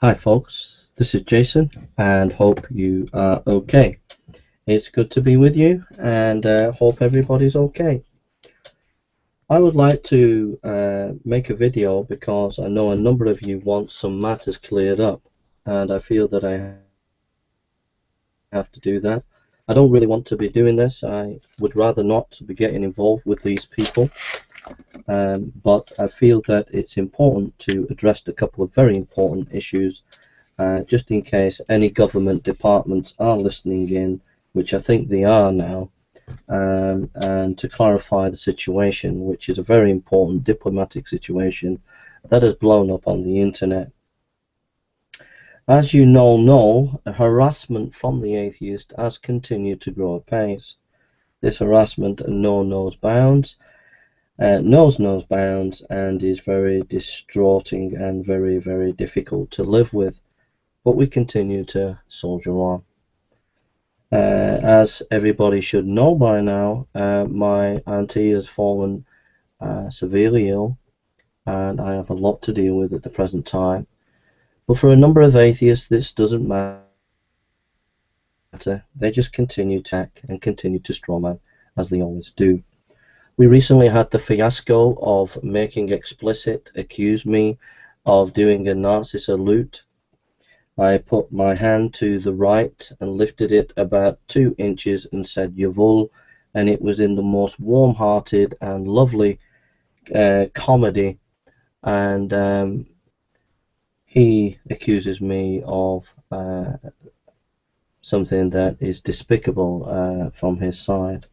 Hi folks, this is Jason and hope you are okay. It's good to be with you and hope everybody's okay. I would like to make a video because I know a number of you want some matters cleared up, and I feel that I have to do that. I don't really want to be doing this. I would rather not be getting involved with these people, but I feel that it's important to address a couple of very important issues just in case any government departments are listening in, which I think they are now, and to clarify the situation, which is a very important diplomatic situation that has blown up on the internet. As you know, harassment from the atheist has continued to grow apace. This harassment knows bounds, and is very distraughting and very, very difficult to live with. But we continue to soldier on. As everybody should know by now, my auntie has fallen severely ill, and I have a lot to deal with at the present time. But for a number of atheists, this doesn't matter. They just continue to attack and continue to strawman, as they always do. We recently had the fiasco of making explicit accuse me of doing a Nazi salute. I put my hand to the right and lifted it about 2 inches and said Yavul, and it was in the most warm-hearted and lovely comedy, and he accuses me of something that is despicable from his side.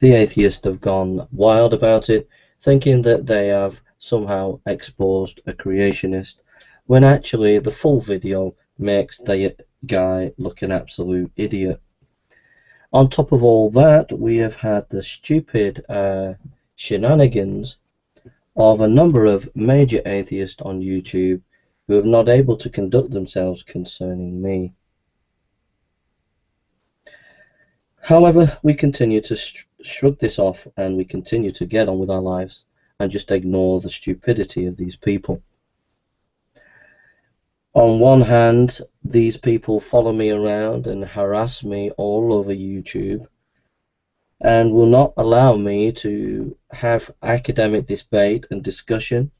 The atheists have gone wild about it, thinking that they have somehow exposed a creationist, when actually the full video makes the guy look an absolute idiot. On top of all that, we have had the stupid shenanigans of a number of major atheists on YouTube who have not able to conduct themselves concerning me. However, we continue to shrug this off, and we continue to get on with our lives and just ignore the stupidity of these people. On one hand, these people follow me around and harass me all over YouTube and will not allow me to have academic debate and discussion.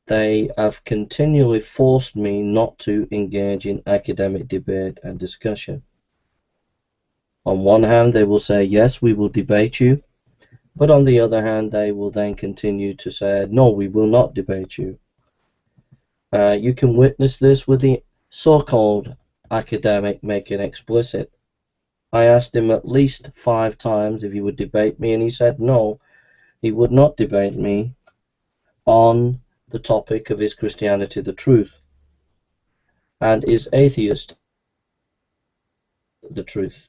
They have continually forced me not to engage in academic debate and discussion. On one hand, they will say, yes, we will debate you, but on the other hand, they will then continue to say, no, we will not debate you. You can witness this with the so-called academic making explicit. I asked him at least 5 times if he would debate me, and he said no, he would not debate me on the topic of is Christianity the truth, and is atheist the truth.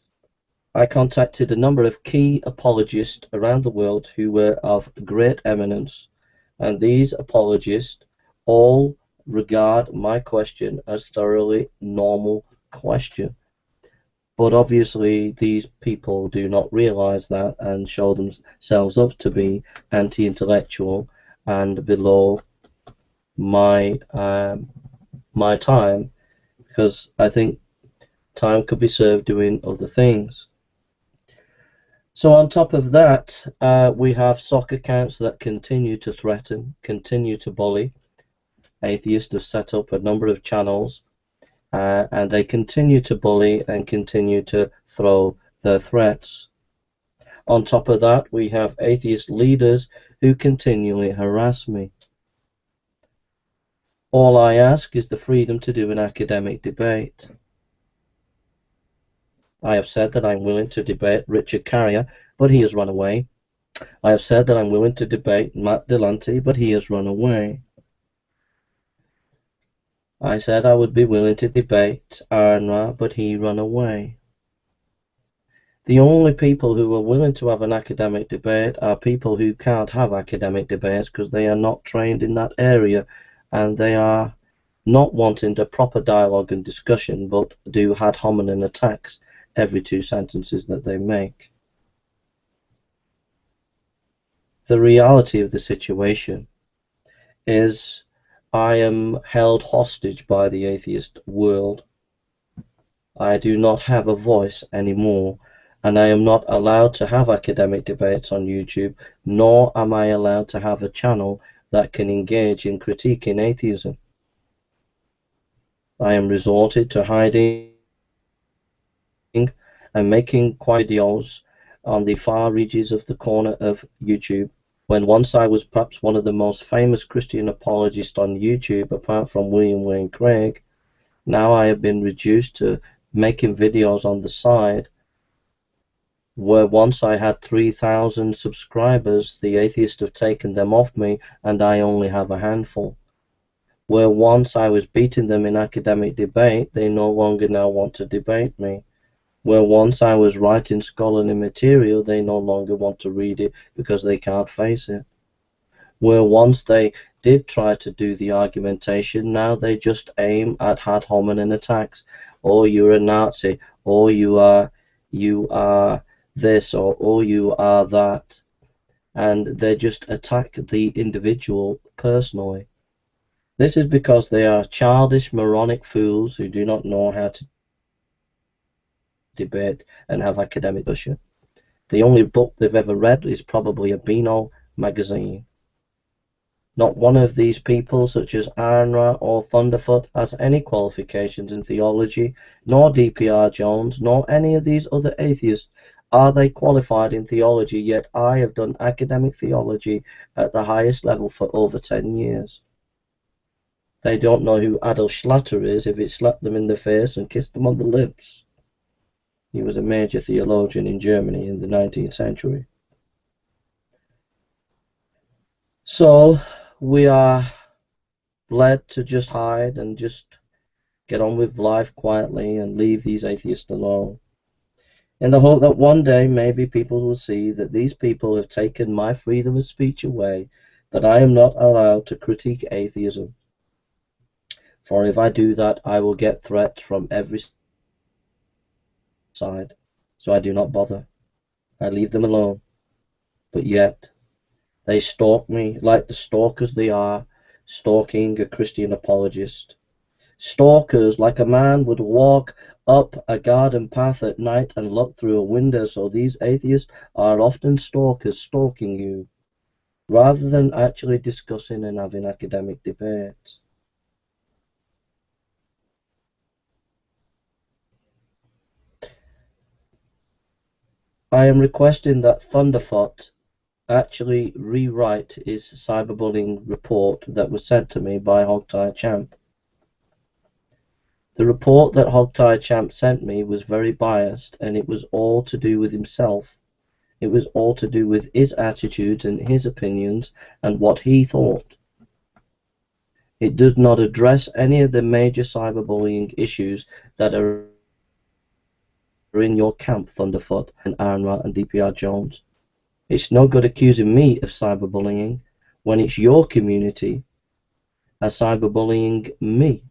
I contacted a number of key apologists around the world who were of great eminence, and these apologists all regard my question as thoroughly normal question. But obviously these people do not realize that and show themselves up to be anti-intellectual and below my my time, because I think time could be served doing other things. So on top of that, we have sock accounts that continue to threaten, continue to bully. Atheists have set up a number of channels, and they continue to bully and continue to throw their threats. On top of that, we have atheist leaders who continually harass me. All I ask is the freedom to do an academic debate. I have said that I'm willing to debate Richard Carrier, but he has run away. I have said that I'm willing to debate Matt Delante, but he has run away. I said I would be willing to debate Arnra, but he ran away. The only people who are willing to have an academic debate are people who can't have academic debates because they are not trained in that area, and they are not wanting a proper dialogue and discussion, but do ad hominem attacks every 2 sentences that they make. The reality of the situation is I am held hostage by the atheist world. I do not have a voice anymore, and I am not allowed to have academic debates on YouTube, nor am I allowed to have a channel that can engage in critiquing atheism. I am resorted to hiding and making quiet videos on the far reaches of the corner of YouTube, when once I was perhaps one of the most famous Christian apologists on YouTube, apart from William Wayne Craig. Now I have been reduced to making videos on the side, where once I had 3,000 subscribers, the atheists have taken them off me and I only have a handful. Where once I was beating them in academic debate, they no longer now want to debate me. Where once I was writing scholarly material, they no longer want to read it because they can't face it. Where once they did try to do the argumentation, now they just aim at ad hominem attacks. Oh, you're a Nazi, or you are this, or oh, you are that. And they just attack the individual personally. This is because they are childish, moronic fools who do not know how to debate and have academic discussion. The only book they've ever read is probably a Beano magazine. Not one of these people, such as Iron or Thunderf00t, has any qualifications in theology, nor DPR Jones, nor any of these other atheists are they qualified in theology, yet I have done academic theology at the highest level for over 10 years. They don't know who Adolf Schlatter is if it slapped them in the face and kissed them on the lips. He was a major theologian in Germany in the 19th century. So we are led to just hide and just get on with life quietly and leave these atheists alone, in the hope that one day maybe people will see that these people have taken my freedom of speech away, that I am not allowed to critique atheism. For if I do that, I will get threats from every side, so I do not bother. I leave them alone. But yet, they stalk me like the stalkers they are, stalking a Christian apologist. Stalkers like a man would walk up a garden path at night and look through a window, so these atheists are often stalkers stalking you, rather than actually discussing and having academic debate. I am requesting that Thunderf00t actually rewrite his cyberbullying report that was sent to me by Hogtie Champ. The report that Hogtie Champ sent me was very biased, and it was all to do with himself. It was all to do with his attitudes and his opinions and what he thought. It does not address any of the major cyberbullying issues that are in your camp, Thunderf00t and Iron and DPR Jones. It's no good accusing me of cyberbullying when it's your community as cyberbullying me.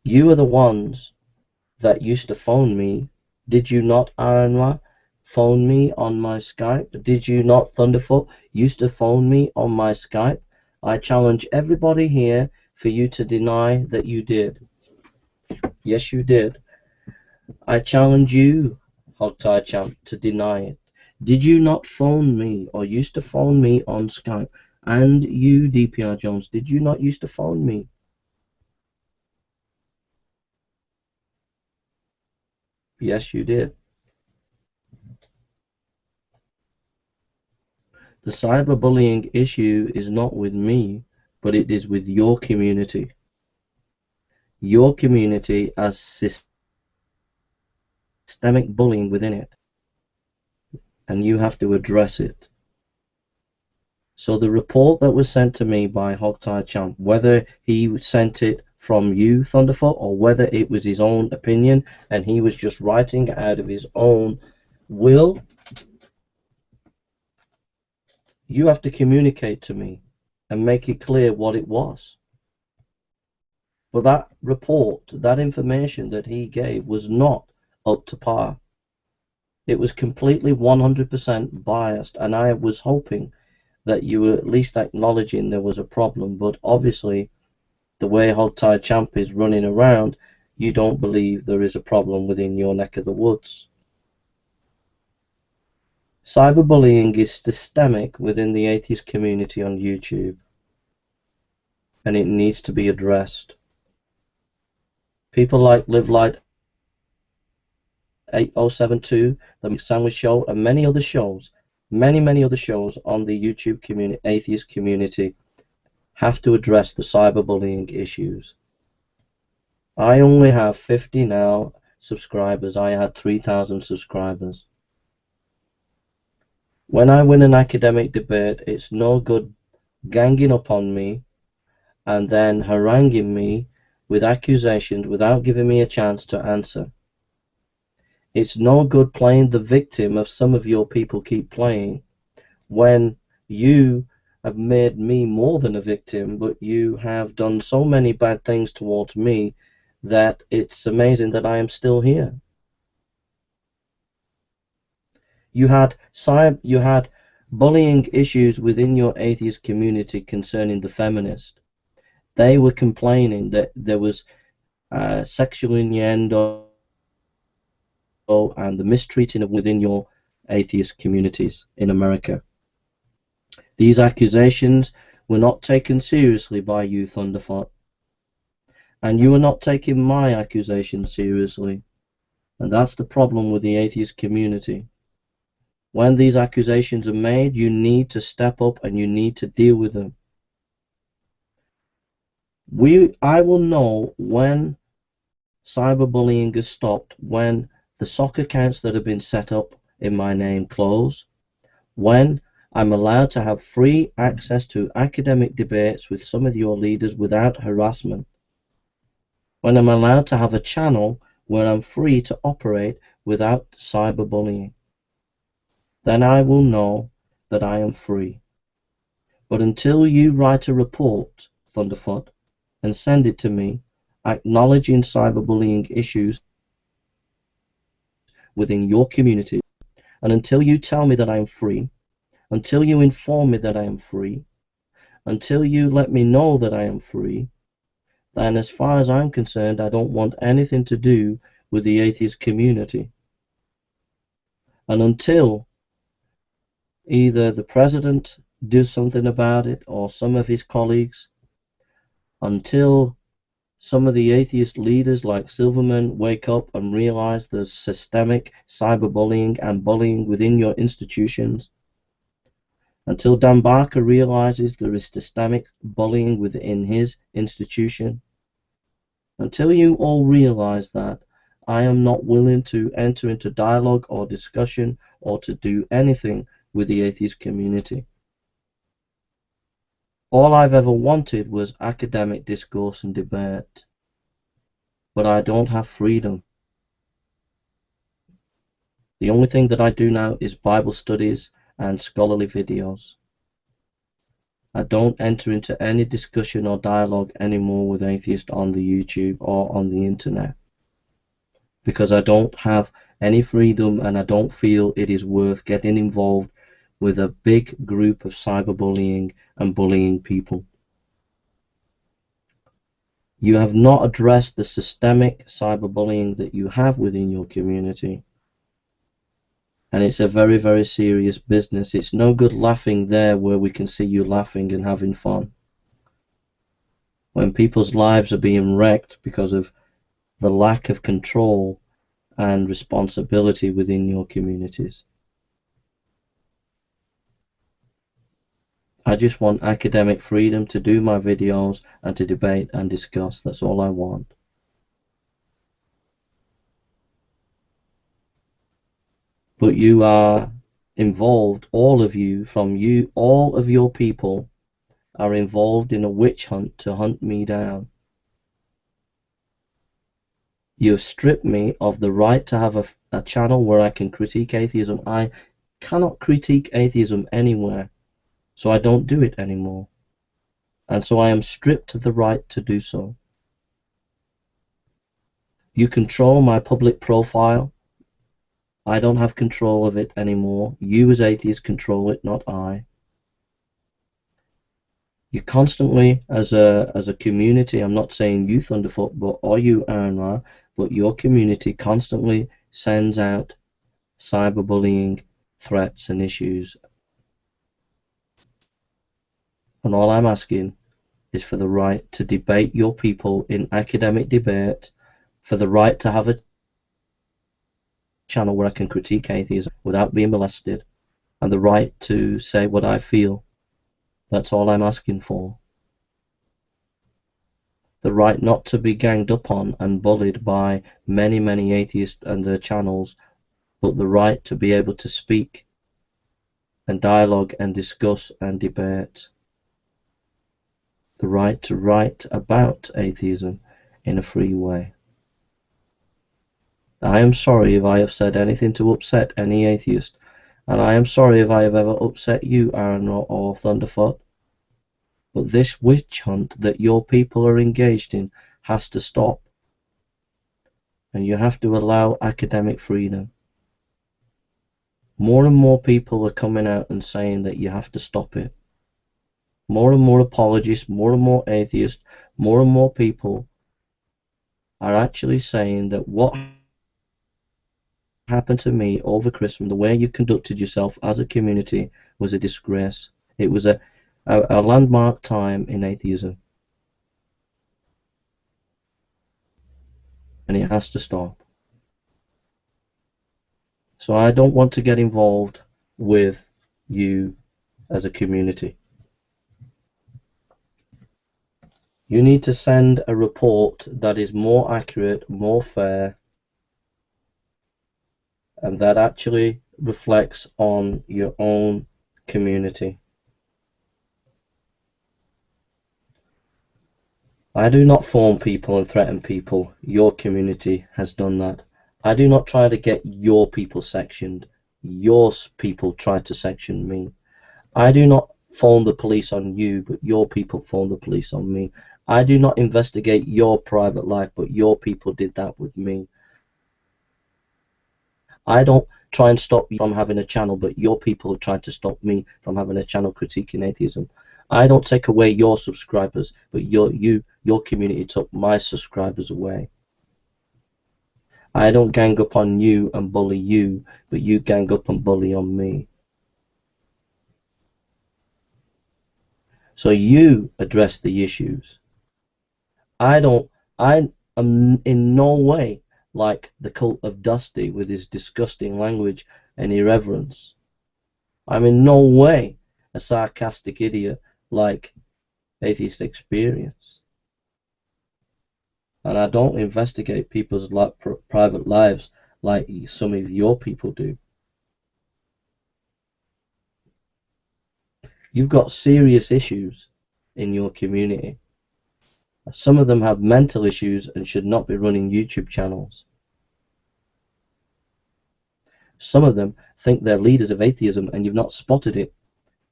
You are the ones that used to phone me. Did you not, Iron, phone me on my Skype? Did you not, Thunderf00t, used to phone me on my Skype? I challenge everybody here for you to deny that you did. Yes, you did. I challenge you, Hogtie Champ, to deny it. Did you not phone me or used to phone me on Skype? And you, DPR Jones, did you not used to phone me? Yes, you did. The cyberbullying issue is not with me, but it is with your community. Your community has systemic bullying within it, and you have to address it. So the report that was sent to me by Hogtie Champ, whether he sent it from you, Thunderf00t, or whether it was his own opinion and he was just writing out of his own will, you have to communicate to me and make it clear what it was. But that report, that information that he gave was not up to par. It was completely 100% biased, and I was hoping that you were at least acknowledging there was a problem, but obviously the way Hogtie Champ is running around, you don't believe there is a problem within your neck of the woods. Cyberbullying is systemic within the atheist community on YouTube, and it needs to be addressed. People like Thunderf00t, the Sandwich Show, and many other shows, many other shows on the YouTube community, atheist community, have to address the cyberbullying issues. I only have 50 now subscribers. I had 3,000 subscribers. When I win an academic debate, it's no good ganging up on me and then haranguing me with accusations without giving me a chance to answer. It's no good playing the victim of some of your people keep playing when you have made me more than a victim, but you have done so many bad things towards me that it's amazing that I am still here. You had bullying issues within your atheist community concerning the feminist. They were complaining that there was sexual innuendo and the mistreating of within your atheist communities in America. These accusations were not taken seriously by you, Thunderf00t, and you are not taking my accusations seriously, and that's the problem with the atheist community. When these accusations are made, you need to step up and you need to deal with them. I will know when cyberbullying is stopped when the soccer accounts that have been set up in my name close, when I'm allowed to have free access to academic debates with some of your leaders without harassment, when I'm allowed to have a channel where I'm free to operate without cyberbullying, then I will know that I am free. But until you write a report, Thunderf00t, and send it to me, acknowledging cyberbullying issues within your community, and until you tell me that I am free, until you inform me that I am free, until you let me know that I am free, then as far as I'm concerned, I don't want anything to do with the atheist community. And until either the president does something about it or some of his colleagues, until some of the atheist leaders like Silverman wake up and realize there's systemic cyberbullying and bullying within your institutions, until Dan Barker realizes there is systemic bullying within his institution, until you all realize that, I am not willing to enter into dialogue or discussion or to do anything with the atheist community. All I've ever wanted was academic discourse and debate, but I don't have freedom. The only thing that I do now is Bible studies and scholarly videos. I don't enter into any discussion or dialogue anymore with atheists on the YouTube or on the internet, because I don't have any freedom and I don't feel it is worth getting involved with a big group of cyberbullying and bullying people. You have not addressed the systemic cyberbullying that you have within your community, and it's a very, very serious business. It's no good laughing there where we can see you laughing and having fun, when people's lives are being wrecked because of the lack of control and responsibility within your communities. I just want academic freedom to do my videos and to debate and discuss. That's all I want. But you are involved, all of you, all of your people are involved in a witch hunt to hunt me down. You have stripped me of the right to have a channel where I can critique atheism. I cannot critique atheism anywhere, so I don't do it anymore. And so I am stripped of the right to do so. You control my public profile. I don't have control of it anymore. You as atheists control it, not I. You constantly, as a community, I'm not saying you Thunderfoot, but or you Aaron, but your community constantly sends out cyberbullying threats and issues. And all I'm asking is for the right to debate your people in academic debate, for the right to have a channel where I can critique atheism without being molested, and the right to say what I feel. That's all I'm asking for. The right not to be ganged up on and bullied by many, many atheists and their channels, but the right to be able to speak and dialogue and discuss and debate. The right to write about atheism in a free way. I am sorry if I have said anything to upset any atheist, and I am sorry if I have ever upset you, Aaron or Thunderfoot. But this witch hunt that your people are engaged in has to stop. And you have to allow academic freedom. More and more people are coming out and saying that you have to stop it. More and more apologists, more and more atheists, more and more people are actually saying that what happened to me over Christmas, the way you conducted yourself as a community, was a disgrace. It was a landmark time in atheism. And it has to stop. So I don't want to get involved with you as a community. You need to send a report that is more accurate, more fair, and that actually reflects on your own community. I do not phone people and threaten people. Your community has done that. I do not try to get your people sectioned. Your people try to section me. I do not phone the police on you, but your people phone the police on me. I do not investigate your private life, but your people did that with me. I don't try and stop you from having a channel, but your people have tried to stop me from having a channel critiquing atheism. I don't take away your subscribers, but your community took my subscribers away. I don't gang up on you and bully you, but you gang up and bully on me. So you address the issues. I am in no way like the cult of Dusty with his disgusting language and irreverence. I'm in no way a sarcastic idiot like Atheist Experience. And I don't investigate people's private lives like some of your people do. You've got serious issues in your community. Some of them have mental issues and should not be running YouTube channels. Some of them think they're leaders of atheism and you've not spotted it,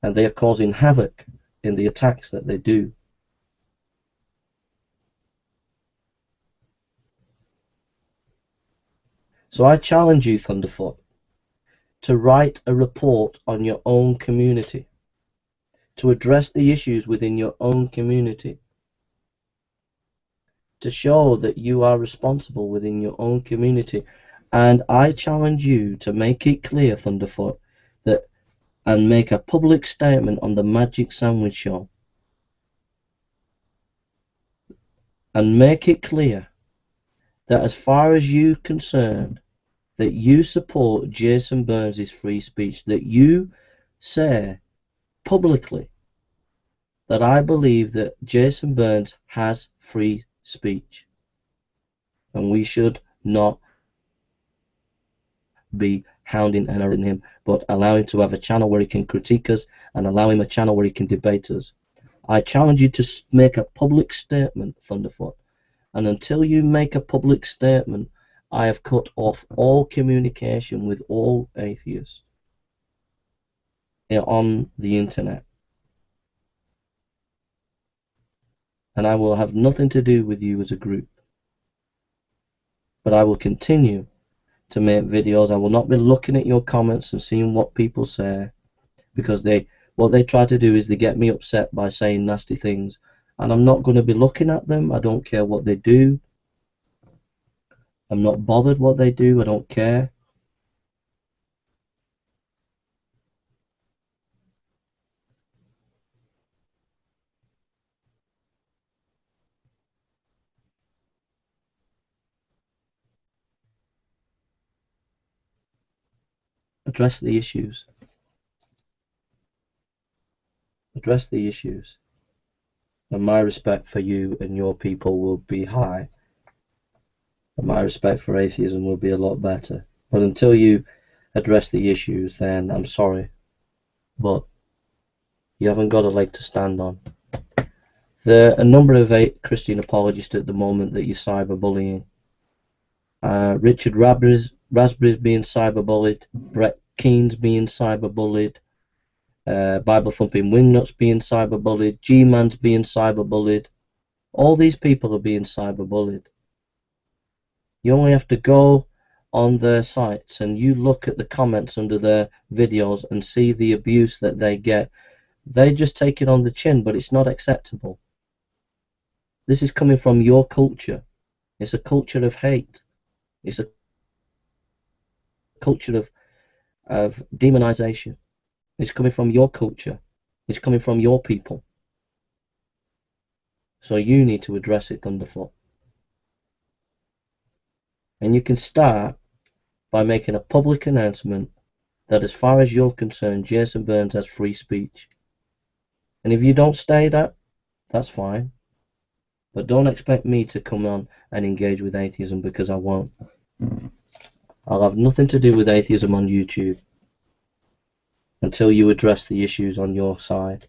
and they are causing havoc in the attacks that they do. So I challenge you, Thunderfoot, to write a report on your own community, to address the issues within your own community, to show that you are responsible within your own community. And I challenge you to make it clear, Thunderfoot, that and make a public statement on the Magic Sandwich Show. And make it clear that as far as you're concerned, that you support Jason Burns' free speech, that you say publicly that I believe that Jason Burns has free speech and we should not be hounding and harassing him, but allow him to have a channel where he can critique us and allow him a channel where he can debate us. I challenge you to make a public statement, Thunderfoot, and until you make a public statement, I have cut off all communication with all atheists on the internet. And I will have nothing to do with you as a group. But I will continue to make videos. I will not be looking at your comments and seeing what people say, because they What they try to do is they get me upset by saying nasty things, and I'm not going to be looking at them. I don't care what they do. I'm not bothered what they do. I don't care. Address the issues. Address the issues. And my respect for you and your people will be high. And my respect for atheism will be a lot better. But until you address the issues, then I'm sorry. But you haven't got a leg to stand on. There are a number of Christian apologists at the moment that you're cyberbullying. Richard Raspberry's being cyberbullied. Brett Keen's being cyberbullied. Bible Thumping Wingnut's being cyberbullied. G-Man's being cyberbullied. All these people are being cyberbullied. You only have to go on their sites and you look at the comments under their videos and see the abuse that they get. They just take it on the chin, but it's not acceptable. This is coming from your culture. It's a culture of hate. It's a culture of demonization. It's coming from your culture. It's coming from your people. So you need to address it, Thunderf00t. And you can start by making a public announcement that as far as you're concerned, Jason Burns has free speech. And if you don't stay that, that's fine. But don't expect me to come on and engage with atheism, because I won't. I'll have nothing to do with atheism on YouTube until you address the issues on your side.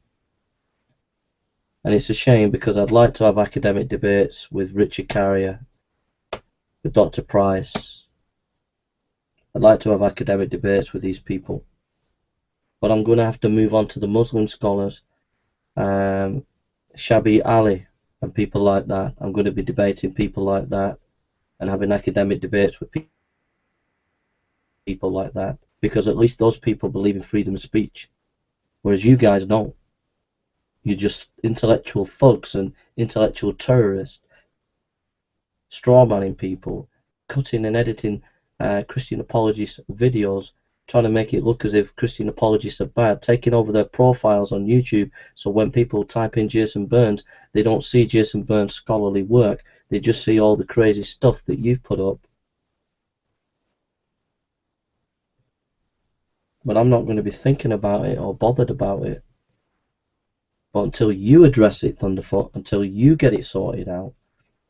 And it's a shame, because I'd like to have academic debates with Richard Carrier, with Dr. Price. I'd like to have academic debates with these people. But I'm going to have to move on to the Muslim scholars, Shabi Ali and people like that. I'm going to be debating people like that and having academic debates with people like that, because at least those people believe in freedom of speech, whereas you guys don't. You're just intellectual thugs and intellectual terrorists, strawmanning people, cutting and editing Christian apologist videos, trying to make it look as if Christian apologists are bad, taking over their profiles on YouTube, so when people type in Jason Burns, they don't see Jason Burns' scholarly work, they just see all the crazy stuff that you've put up. But I'm not going to be thinking about it or bothered about it. But until you address it, Thunderf00t, until you get it sorted out,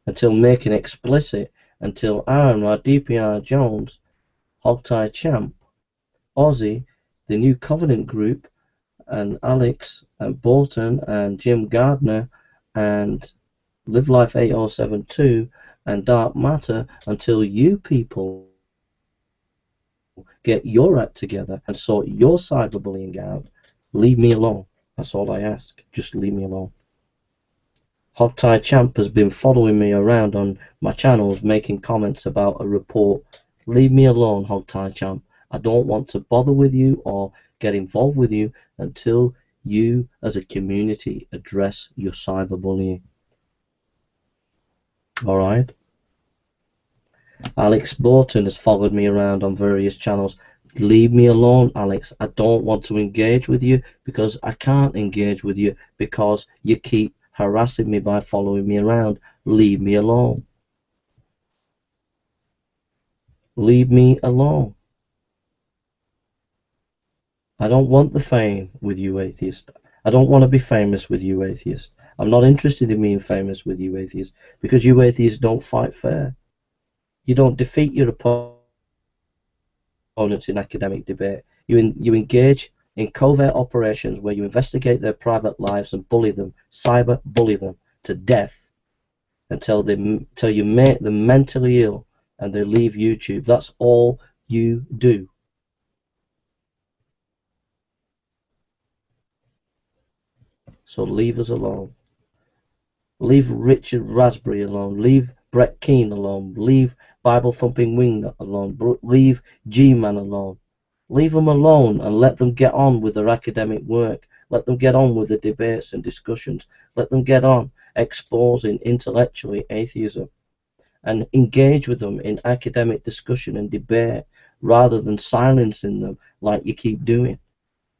until making it explicit, until Aaron, DPR Jones, Hogtie Champ, Ozzy, the New Covenant Group, and Alex and Bolton and Jim Gardner and Live Life 8072 and Dark Matter, until you people get your act together and sort your cyberbullying out, leave me alone. That's all I ask. Just leave me alone. Hogtie Champ has been following me around on my channels, making comments about a report. Leave me alone, Hogtie Champ. I don't want to bother with you or get involved with you until you as a community address your cyberbullying. Alright? Alex Bolton has followed me around on various channels. Leave me alone, Alex. I don't want to engage with you, because I can't engage with you because you keep harassing me by following me around. Leave me alone. Leave me alone. I don't want the fame with you, atheist. I don't want to be famous with you, atheist. I'm not interested in being famous with you, atheist, because you atheists don't fight fair. You don't defeat your opponents in academic debate. You engage in covert operations where you investigate their private lives and bully them, cyber bully them to death until you make them mentally ill and they leave YouTube. That's all you do. So leave us alone. Leave Richard Raspberry alone. Leave Brett Keen alone. Leave Bible Thumping Wingnut alone. Leave G-Man alone. Leave them alone and let them get on with their academic work Let them get on with the debates and discussions. Let them get on exposing intellectually atheism, and engage with them in academic discussion and debate rather than silencing them like you keep doing.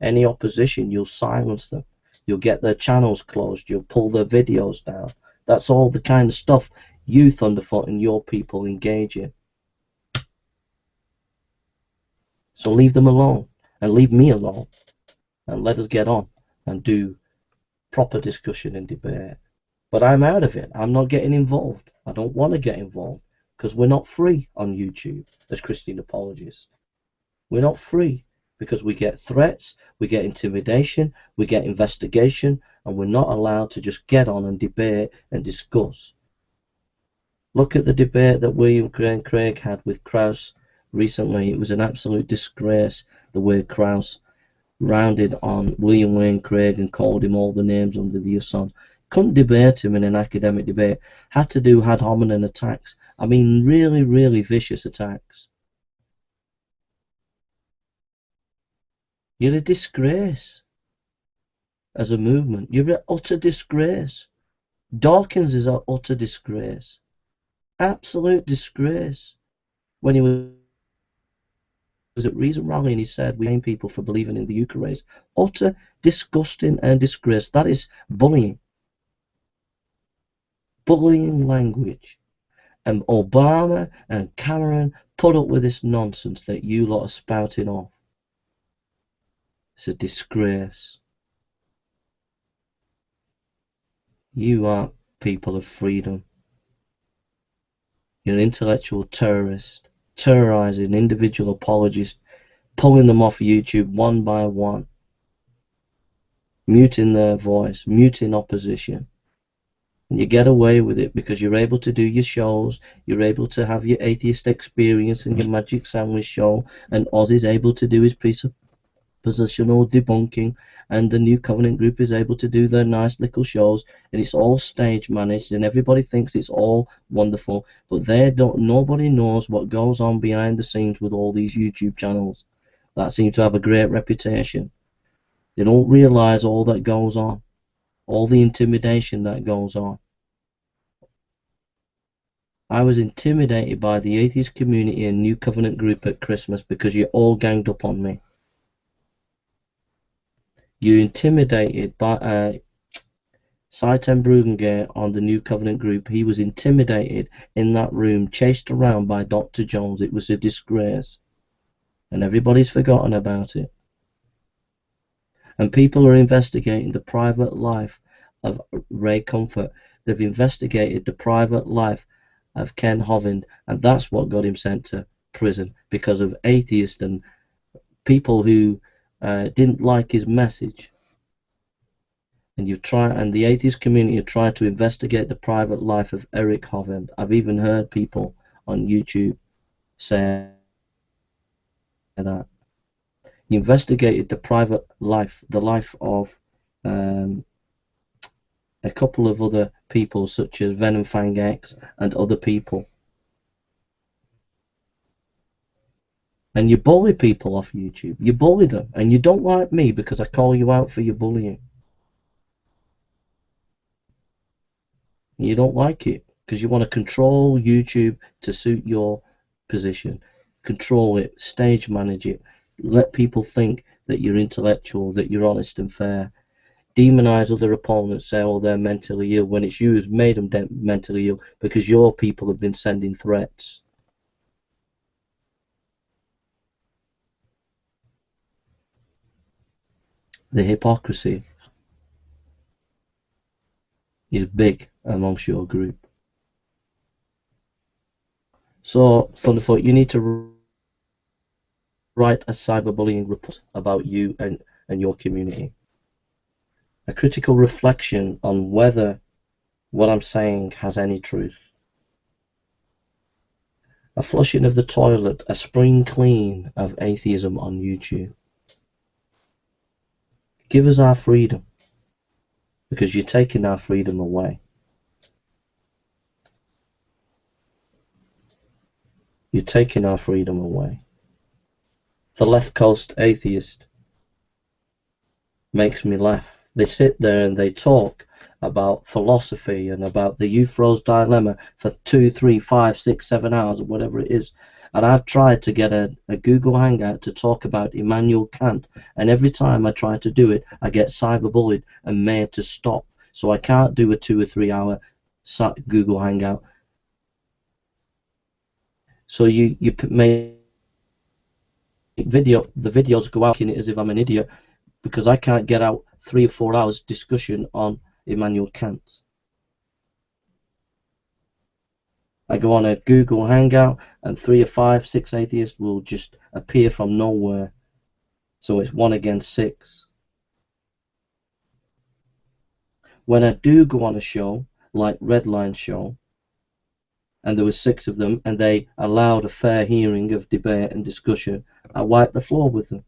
Any opposition, you'll silence them. You'll get their channels closed. You'll pull their videos down. That's all the kind of stuff you, Thunderfoot, and your people engage in. So leave them alone, and leave me alone, and let us get on and do proper discussion and debate. But I'm out of it. I'm not getting involved. I don't want to get involved because we're not free on YouTube as Christian apologists. We're not free because we get threats, we get intimidation, we get investigation, and we're not allowed to just get on and debate and discuss. Look at the debate that William Craig had with Krauss recently. It was an absolute disgrace the way Krauss rounded on William Wayne Craig and called him all the names under the sun. Couldn't debate him in an academic debate. Had to do ad hominem attacks. I mean, really, really vicious attacks. You're a disgrace as a movement. You're an utter disgrace. Dawkins is an utter disgrace. Absolute disgrace. When he was at Reason Rally and he said we blame people for believing in the Eucharist. Utter disgusting and disgrace. That is bullying. Bullying language. And Obama and Cameron put up with this nonsense that you lot are spouting off. It's a disgrace. You are people of freedom. You're an intellectual terrorist, terrorizing individual apologists, pulling them off YouTube one by one, muting their voice, muting opposition. And you get away with it because you're able to do your shows, you're able to have your atheist experience and your magic sandwich show, and Oz is able to do his presuppositional debunking, and the New Covenant group is able to do their nice little shows, and it's all stage managed, and everybody thinks it's all wonderful, but nobody knows what goes on behind the scenes with all these YouTube channels that seem to have a great reputation. They don't realize all that goes on, all the intimidation that goes on. I was intimidated by the atheist community and New Covenant group at Christmas because you all ganged up on me. You intimidated by Saitem Brugengate on the New Covenant group. He was intimidated in that room, chased around by Dr. Jones. It was a disgrace. And everybody's forgotten about it. And people are investigating the private life of Ray Comfort. They've investigated the private life of Ken Hovind, and that's what got him sent to prison, because of atheists and people who didn't like his message. And the atheist community have tried to investigate the private life of Eric Hovind. I've even heard people on YouTube say that. He investigated the private life, the life of a couple of other people such as Venom Fang X and other people. And you bully people off YouTube. You bully them. And you don't like me because I call you out for your bullying. You don't like it because you want to control YouTube to suit your position. Control it, stage manage it, let people think that you're intellectual, that you're honest and fair. Demonize other opponents, say, oh, they're mentally ill, when it's you who's made them mentally ill because your people have been sending threats. The hypocrisy is big amongst your group. So, Thunderfoot, you need to write a cyberbullying report about you and your community. A critical reflection on whether what I'm saying has any truth. A flushing of the toilet, a spring clean of atheism on YouTube. Give us our freedom, because you're taking our freedom away. You're taking our freedom away. The left coast atheist makes me laugh. They sit there and they talk about philosophy and about the Euthyphro's dilemma for 2, 3, 5, 6, 7 hours or whatever it is. And I've tried to get a Google Hangout to talk about Immanuel Kant, and every time I try to do it, I get cyberbullied and made to stop. So I can't do a 2 or 3 hour Google Hangout. So you make the videos go out in it as if I'm an idiot, because I can't get out 3 or 4 hours discussion on Immanuel Kant. I go on a Google Hangout and 3 or 5, 6 atheists will just appear from nowhere. So it's 1 against 6. When I do go on a show, like Redline Show, and there were 6 of them, and they allowed a fair hearing of debate and discussion, I wipe the floor with them.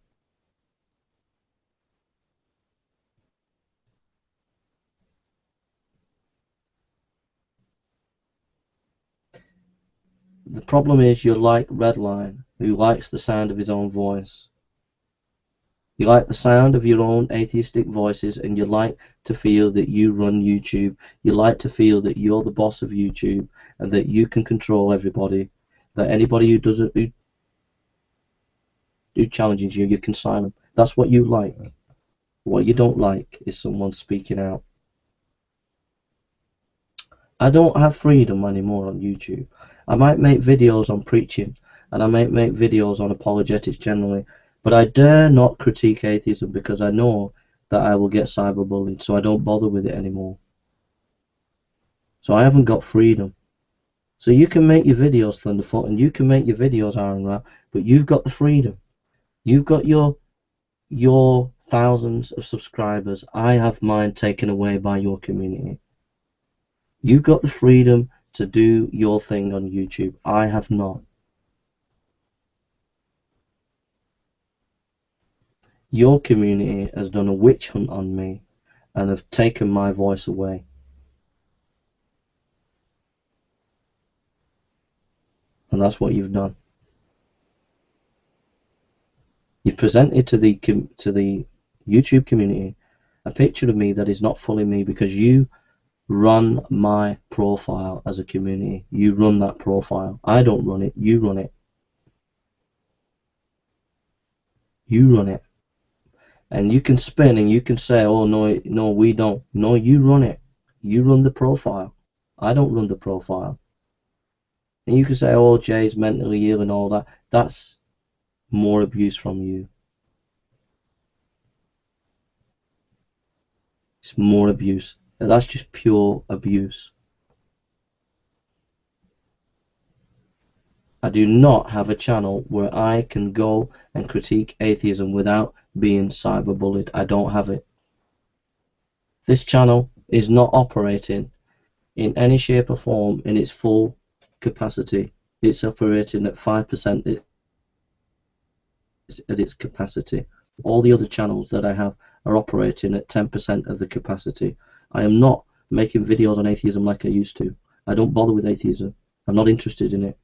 The problem is you're like Redline, who likes the sound of his own voice. You like the sound of your own atheistic voices, and you like to feel that you run YouTube. You like to feel that you're the boss of YouTube and that you can control everybody. That anybody who challenges you, you can silence them. That's what you like. What you don't like is someone speaking out. I don't have freedom anymore on YouTube. I might make videos on preaching, and I might make videos on apologetics generally, but I dare not critique atheism because I know that I will get cyberbullied, so I don't bother with it anymore. So I haven't got freedom. So you can make your videos, Thunderf00t, and you can make your videos, Iron Rat, but you've got the freedom. You've got your thousands of subscribers. I have mine taken away by your community. You've got the freedom to do your thing on YouTube. I have not. Your community has done a witch hunt on me and have taken my voice away. And that's what you've done. You've presented to the YouTube community a picture of me that is not fully me, because you run my profile as a community. You run that profile. I don't run it. You run it. You run it. And you can spin and you can say, oh no, no, we don't. No, you run it. You run the profile. I don't run the profile. And you can say, oh, Jay's mentally ill and all that. That's more abuse from you. It's more abuse. That's just pure abuse. I do not have a channel where I can go and critique atheism without being cyberbullied. I don't have it. This channel is not operating in any shape or form in its full capacity. It's operating at 5% at its capacity. All the other channels that I have are operating at 10% of the capacity. I am not making videos on atheism like I used to. I don't bother with atheism. I'm not interested in it.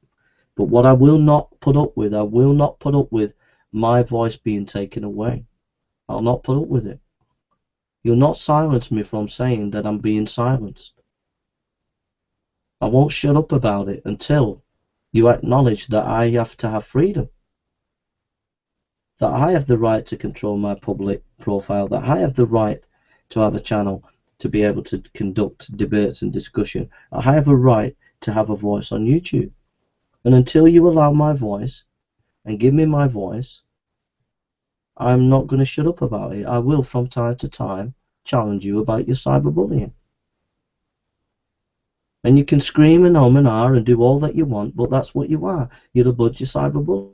But what I will not put up with, I will not put up with my voice being taken away. I'll not put up with it. You'll not silence me from saying that I'm being silenced. I won't shut up about it until you acknowledge that I have to have freedom. That I have the right to control my public profile. That I have the right to have a channel to be able to conduct debates and discussion. I have a right to have a voice on YouTube. And until you allow my voice and give me my voice, I'm not going to shut up about it. I will, from time to time, challenge you about your cyberbullying. And you can scream and and and do all that you want, but that's what you are. You're a bunch of cyberbullies.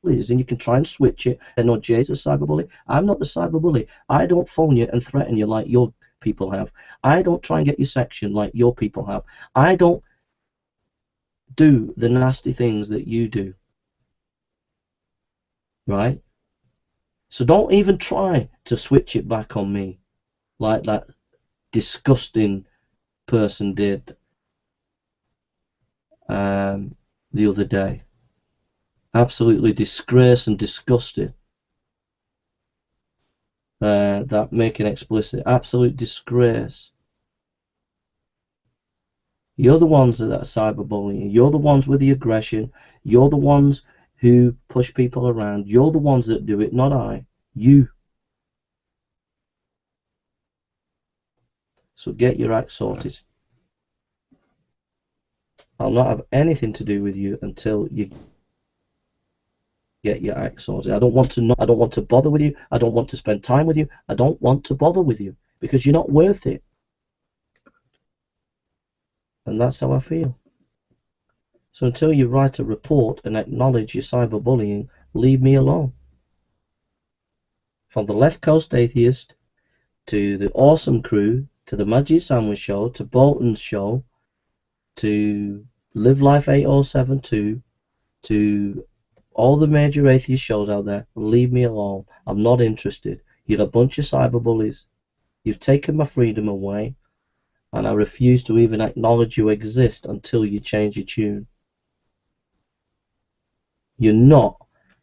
And you can try and switch it. And no, Jay's a cyberbully. I'm not the cyberbully. I don't phone you and threaten you like your people have. I don't try and get your section like your people have. I don't do the nasty things that you do. Right? So don't even try to switch it back on me like that disgusting person did the other day. Absolutely disgraced and disgusted. that making explicit. Absolute disgrace. You're the ones that are cyberbullying. You're the ones with the aggression. You're the ones who push people around. You're the ones that do it, not I. You. So get your act sorted. I'll not have anything to do with you until you get your act sorted. I don't want to bother with you. I don't want to spend time with you. I don't want to bother with you because you're not worth it. And that's how I feel. So until you write a report and acknowledge your cyberbullying, leave me alone. From the Left Coast Atheist to the Awesome Crew to the Magic Sandwich Show to Bolton's Show to Live Life 8072 to all the major atheist shows out there, leave me alone. I'm not interested. You're a bunch of cyberbullies. You've taken my freedom away, and I refuse to even acknowledge you exist until you change your tune. You're not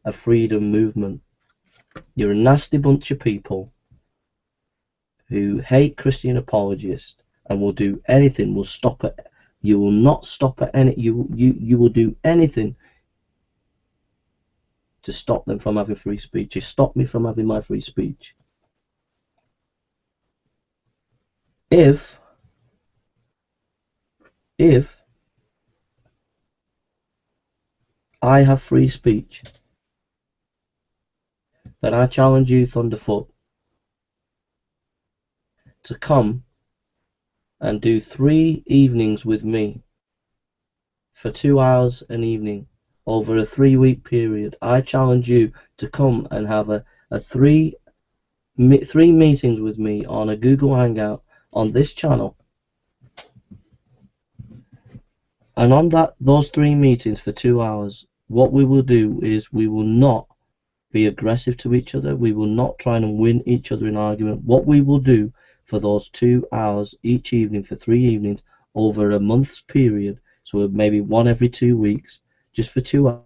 a freedom movement. You're a nasty bunch of people who hate Christian apologists and will do anything, will stop it. You will not stop at any. You will do anything to stop them from having free speech. You stop me from having my free speech. If I have free speech, then I challenge you, Thunderf00t, to come and do 3 evenings with me for 2 hours an evening over a 3-week period. I challenge you to come and have a 3 meetings with me on a Google Hangout on this channel. And on those 3 meetings for 2 hours, what we will do is we will not be aggressive to each other. We will not try and win each other in argument. What we will do for those 2 hours each evening for 3 evenings over a month's period, so maybe one every 2 weeks, just for 2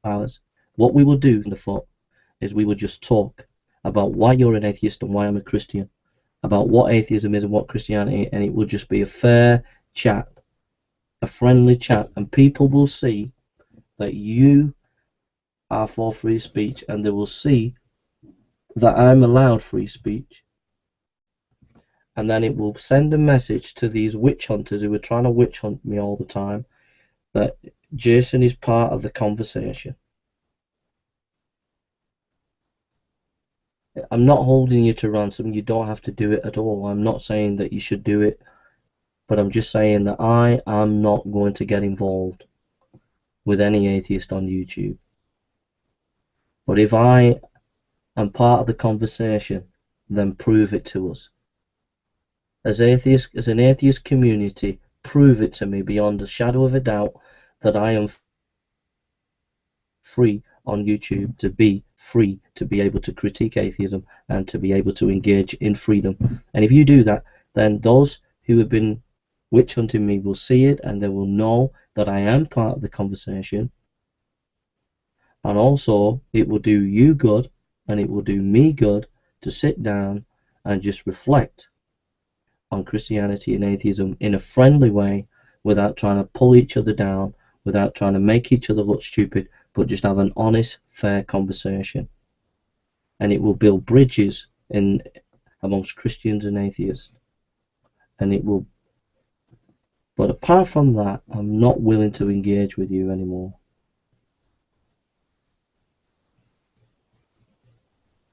hours, what we will do in the thought is we will just talk about why you're an atheist and why I'm a Christian, about what atheism is and what Christianity, and it will just be a fair chat, a friendly chat, and people will see that you are for free speech, and they will see that I'm allowed free speech, and then it will send a message to these witch hunters who are trying to witch hunt me all the time that Jason is part of the conversation. I'm not holding you to ransom. You don't have to do it at all. I'm not saying that you should do it, but I'm just saying that I am not going to get involved with any atheist on YouTube. But if I am part of the conversation, then prove it to us. As an atheist community, prove it to me beyond a shadow of a doubt that I am free on YouTube, to be free to be able to critique atheism and to be able to engage in freedom. And if you do that, then those who have been witch hunting me will see it, and they will know that I am part of the conversation. And also, it will do you good and it will do me good to sit down and just reflect on Christianity and atheism in a friendly way, without trying to pull each other down, without trying to make each other look stupid, but just have an honest, fair conversation. And it will build bridges amongst Christians and atheists. And it will. But apart from that, I'm not willing to engage with you anymore.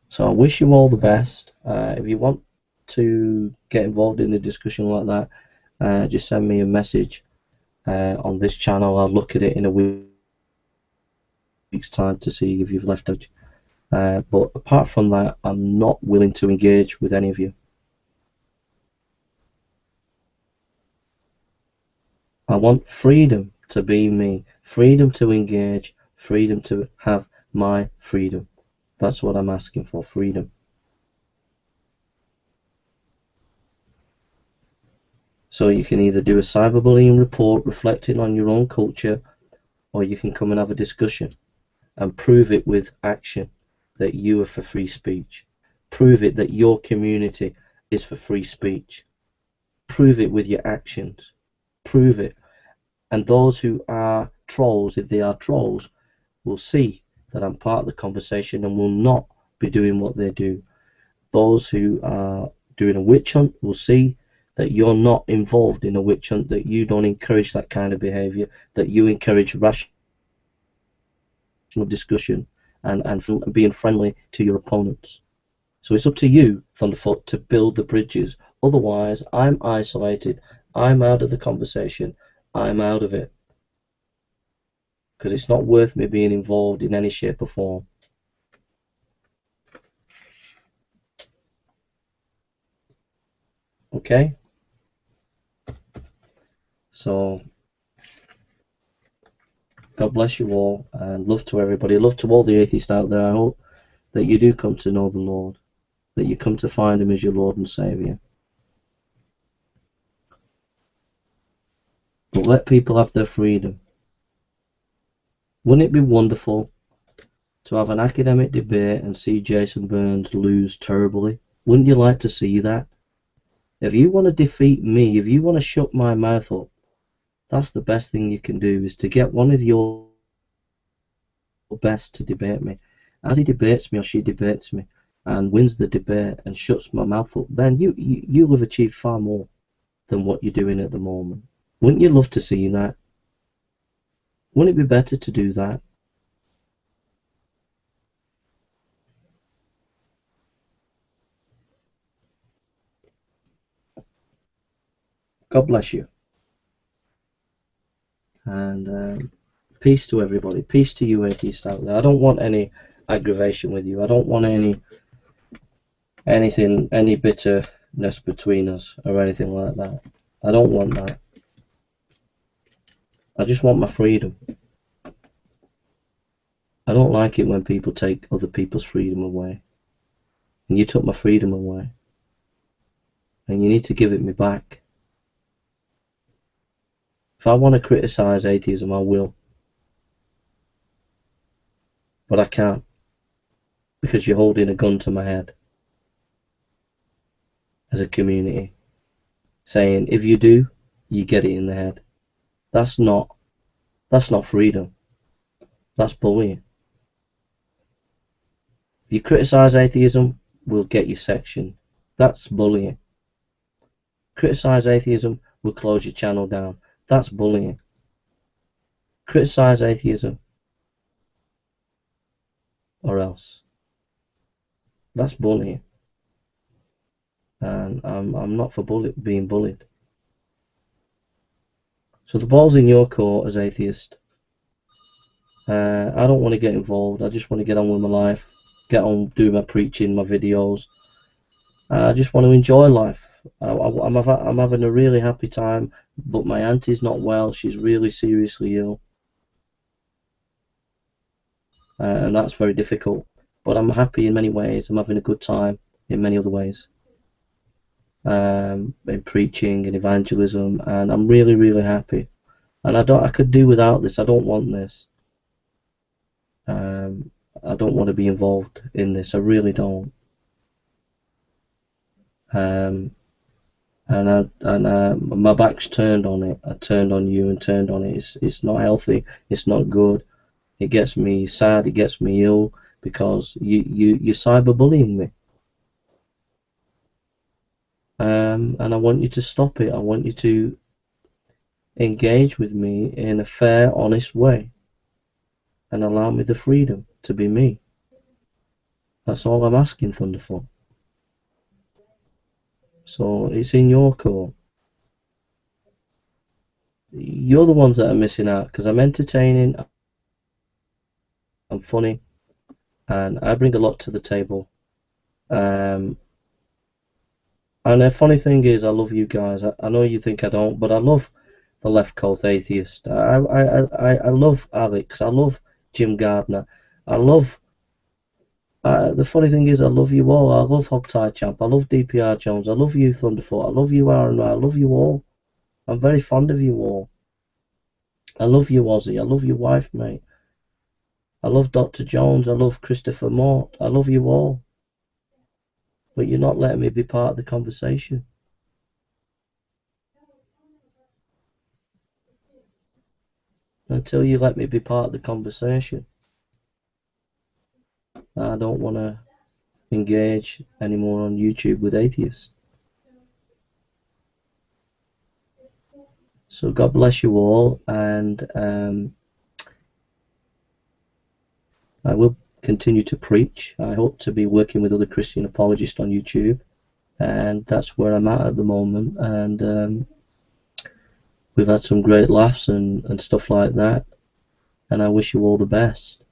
So I wish you all the best. If you want to get involved in a discussion like that, just send me a message on this channel. I'll look at it in a week's time to see if you've left out. But apart from that, I'm not willing to engage with any of you. I want freedom to be me, freedom to engage, freedom to have my freedom. That's what I'm asking for, freedom. So you can either do a cyberbullying report reflecting on your own culture, or you can come and have a discussion and prove it with action that you are for free speech. Prove it that your community is for free speech. Prove it with your actions. Prove it. And those who are trolls, if they are trolls, will see that I'm part of the conversation and will not be doing what they do. Those who are doing a witch hunt will see that you're not involved in a witch hunt, that you don't encourage that kind of behavior, that you encourage rational discussion and being friendly to your opponents. So it's up to you, Thunderfoot, to build the bridges. Otherwise, I'm isolated. I'm out of the conversation. I'm out of it. Because it's not worth me being involved in any shape or form. Okay? So, God bless you all, and love to everybody. Love to all the atheists out there. I hope that you do come to know the Lord, that you come to find Him as your Lord and Saviour. But let people have their freedom. Wouldn't it be wonderful to have an academic debate and see Jason Burns lose terribly? Wouldn't you like to see that? If you want to defeat me, if you want to shut my mouth up, that's the best thing you can do, is to get one of your best to debate me. As he debates me or she debates me and wins the debate and shuts my mouth up, then you'll have achieved far more than what you're doing at the moment. Wouldn't you love to see that? Wouldn't it be better to do that? God bless you. And peace to everybody. Peace to you atheists out there. I don't want any aggravation with you. I don't want any bitterness between us or anything like that. I don't want that. I just want my freedom. I don't like it when people take other people's freedom away. And you took my freedom away. And you need to give it me back. If I want to criticize atheism, I will. But I can't. Because you're holding a gun to my head. As a community. Saying, if you do, you get it in the head. That's not freedom. That's bullying. If you criticize atheism, we'll get you sectioned. That's bullying. Criticize atheism, we'll close your channel down. That's bullying. Criticize atheism, or else. That's bullying. And I'm not for being bullied. So the ball's in your court as atheist. I don't want to get involved. I just want to get on with my life. Get on, do my preaching, my videos. I just want to enjoy life. I'm having a really happy time, but my auntie's not well. She's really seriously ill. And that's very difficult. But I'm happy in many ways. I'm having a good time in many other ways. In preaching and evangelism, and I'm really, really happy. And I could do without this. I don't want this. I don't want to be involved in this. I really don't. And my back's turned on it. I turned on you and turned on it. It's not healthy. It's not good. It gets me sad. It gets me ill because you're cyberbullying me. And I want you to stop it. I want you to engage with me in a fair, honest way and allow me the freedom to be me. That's all I'm asking, Thunderfoot. So it's in your court. You're the ones that are missing out, because I'm entertaining, I'm funny, and I bring a lot to the table. And the funny thing is, I love you guys. I know you think I don't, but I love the Left Coast Atheist. I love Alex. I love Jim Gardner. I love. The funny thing is, I love you all. I love Hogtie Champ. I love DPR Jones. I love you, Thunderfoot. I love you, Aaron. I love you all. I'm very fond of you all. I love you, Ozzy. I love your wife, mate. I love Dr. Jones. I love Christopher Mort. I love you all. But you're not letting me be part of the conversation. Until you let me be part of the conversation, I don't want to engage anymore on YouTube with atheists. So God bless you all, and I will continue to preach. I hope to be working with other Christian apologists on YouTube, and that's where I'm at the moment. And we've had some great laughs and stuff like that, and I wish you all the best.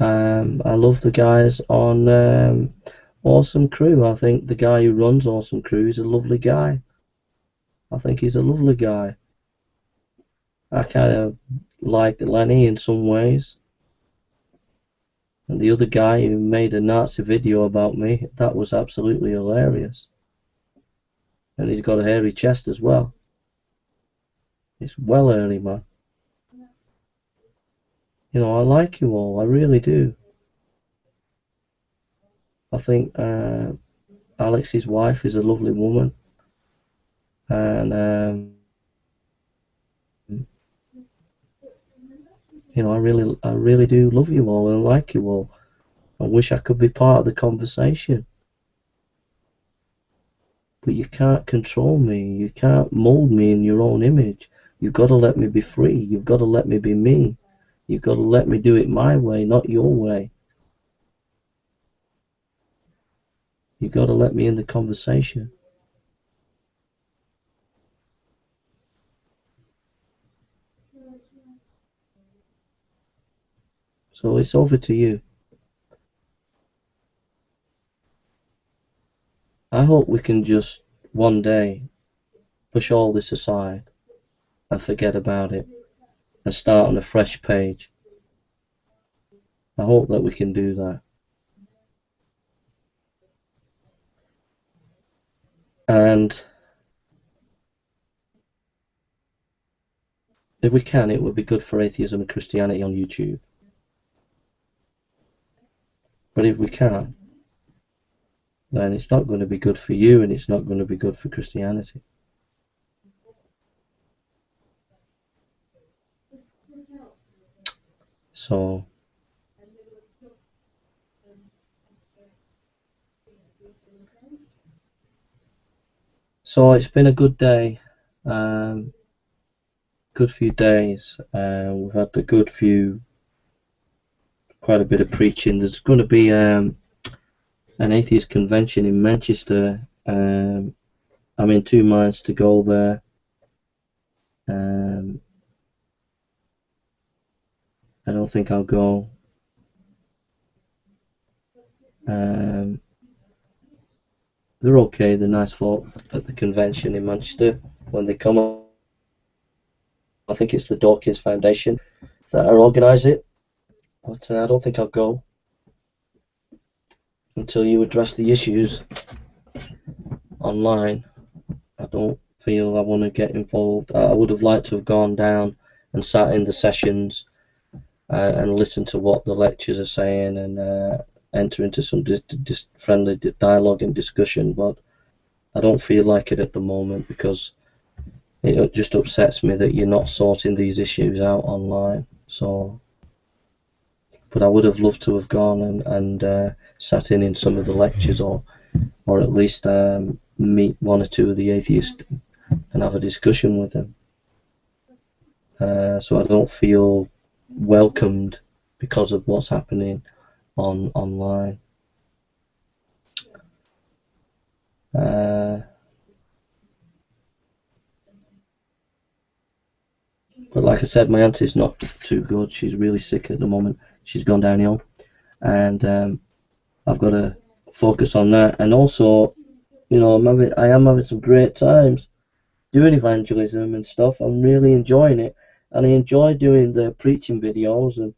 I love the guys on Awesome Crew. I think the guy who runs Awesome Crew is a lovely guy. I think he's a lovely guy. I kind of like Lenny in some ways. And the other guy who made a Nazi video about me, that was absolutely hilarious. And he's got a hairy chest as well. It's well early, man. You know, I like you all. I really do. I think Alex's wife is a lovely woman. And, you know, I really do love you all and like you all. I wish I could be part of the conversation. But you can't control me. You can't mold me in your own image. You've got to let me be free. You've got to let me be me. You've got to let me do it my way, not your way. You've got to let me in the conversation. So it's over to you. I hope we can just one day push all this aside and forget about it and start on a fresh page. I hope that we can do that. And if we can, it would be good for atheism and Christianity on YouTube. But if we can't, then it's not going to be good for you and it's not going to be good for Christianity. So it's been a good day, good few days. We've had a good few, quite a bit of preaching. There's going to be an atheist convention in Manchester. I'm in 2 minds to go there. I don't think I'll go. They're okay, they're nice folk at the convention in Manchester when they come up. I think it's the Dawkins Foundation that organise it, but I don't think I'll go until you address the issues online. I don't feel I want to get involved. I would have liked to have gone down and sat in the sessions and listen to what the lectures are saying and enter into some friendly dialogue and discussion, but I don't feel like it at the moment because it just upsets me that you're not sorting these issues out online. So, but I would have loved to have gone and sat in some of the lectures or at least meet one or two of the atheists and have a discussion with them. So I don't feel welcomed because of what's happening online. But like I said, my auntie's not too good. She's really sick at the moment. She's gone downhill, and I've got to focus on that. And also, you know, I am having some great times doing evangelism and stuff. I'm really enjoying it, and I enjoy doing the preaching videos, and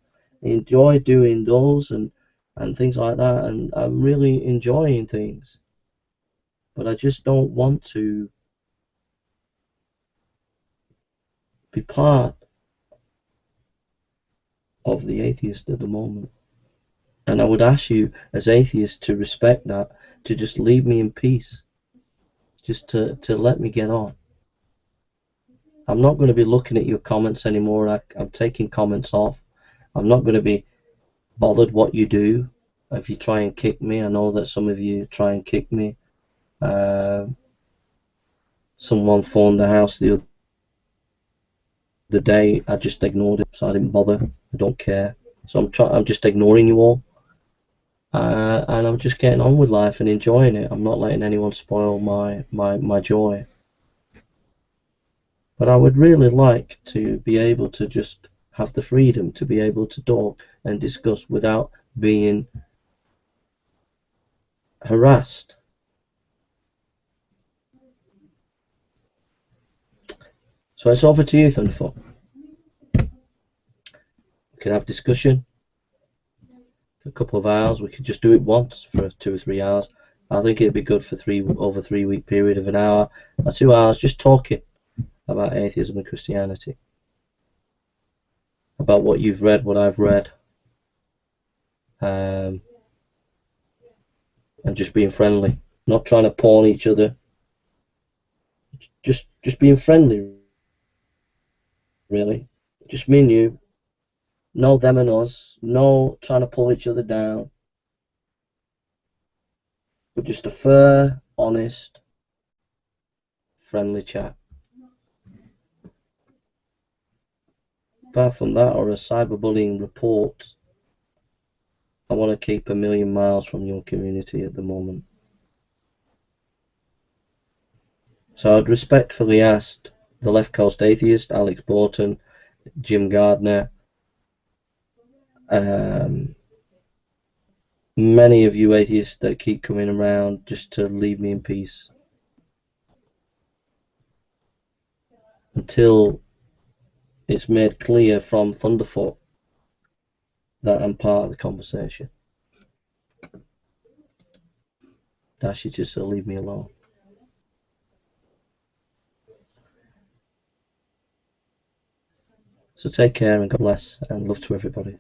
I enjoy doing those and things like that. And I'm really enjoying things, but I just don't want to be part of the atheist at the moment. And I would ask you as atheists to respect that, to just leave me in peace, just to let me get on. I'm not going to be looking at your comments anymore. I'm taking comments off. I'm not going to be bothered what you do. If you try and kick me, I know that some of you try and kick me. Someone phoned the house the day. I just ignored it, so I didn't bother. I don't care. So I'm just ignoring you all. And I'm just getting on with life and enjoying it. I'm not letting anyone spoil my joy. But I would really like to be able to just have the freedom to be able to talk and discuss without being harassed. So it's over to you, Thunderf00t. We can have discussion for a couple of hours. We could just do it once for 2 or 3 hours. I think it'd be good for over 3 week period of an hour or 2 hours, just talking about atheism and Christianity, about what you've read, what I've read, and just being friendly, not trying to pawn each other, just being friendly, really. Just me and you, no them and us, no trying to pull each other down, but just a fair, honest, friendly chat. Apart from that, or a cyberbullying report, I want to keep a million miles from your community at the moment. So I'd respectfully ask the Left Coast Atheist, Alex Borton, Jim Gardner, many of you atheists that keep coming around, just to leave me in peace until it's made clear from Thunderf00t that I'm part of the conversation. Ask you just to leave me alone. So take care and God bless, and love to everybody.